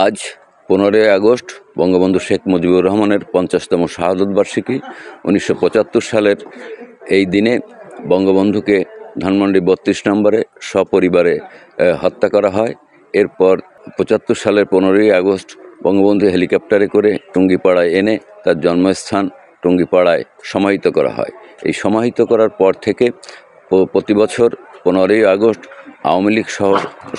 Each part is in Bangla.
আজ 15ই আগস্ট বঙ্গবন্ধু শেখ মুজিবুর রহমানের 50তম শাহাদত বার্ষিকী। 1975 সালের এই দিনে বঙ্গবন্ধুকে ধানমন্ডি 32 নম্বরে সপরিবারে হত্যা করা হয়। এরপর 75 সালের 15ই আগস্ট বঙ্গবন্ধু হেলিকপ্টারে করে টুঙ্গিপাড়ায় এনে তার জন্মস্থান টুঙ্গিপাড়ায় সমাহিত করা হয়। এই সমাহিত করার পর থেকে প্রতি বছর 15ই আগস্ট আওয়ামী লীগ সহ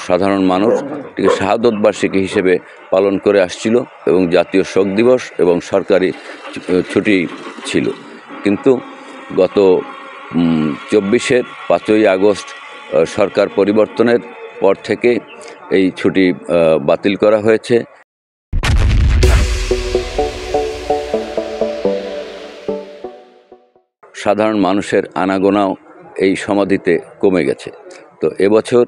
সাধারণ মানুষ এটিকে শাহাদত বার্ষিকী হিসেবে পালন করে আসছিল এবং জাতীয় শোক দিবস এবং সরকারি ছুটি ছিল। কিন্তু গত 5ই আগস্ট সরকার পরিবর্তনের পর থেকে এই ছুটি বাতিল করা হয়েছে। সাধারণ মানুষের আনাগোনাও এই সমাধিতে কমে গেছে। তো এবছর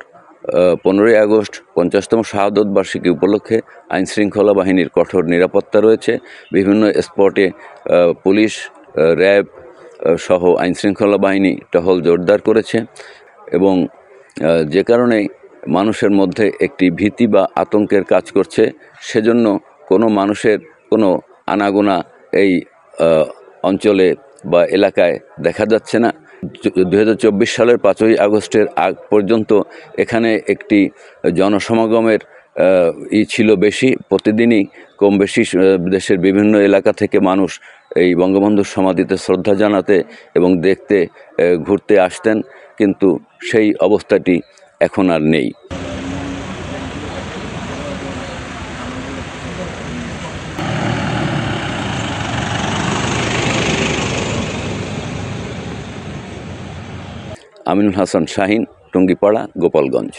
15ই আগস্ট 50তম শাহাদত বার্ষিকী উপলক্ষে আইনশৃঙ্খলা বাহিনীর কঠোর নিরাপত্তা রয়েছে। বিভিন্ন স্পটে পুলিশ, র্যাব সহ আইনশৃঙ্খলা বাহিনী টহল জোরদার করেছে এবং যে কারণে মানুষের মধ্যে একটি ভীতি বা আতঙ্কের কাজ করছে। সেজন্য কোনো মানুষের কোনো আনাগোনা এই অঞ্চলে বা এলাকায় দেখা যাচ্ছে না। 2024 সালের 5ই আগস্টের আগ পর্যন্ত এখানে একটি জনসমাগমের ছিল বেশি। প্রতিদিনই কম বেশি দেশের বিভিন্ন এলাকা থেকে মানুষ এই বঙ্গবন্ধুর সমাধিতে শ্রদ্ধা জানাতে এবং দেখতে ঘুরতে আসতেন, কিন্তু সেই অবস্থাটি এখন আর নেই। আমিনুল হাসান শাহিন, টুঙ্গিপাড়া, গোপালগঞ্জ।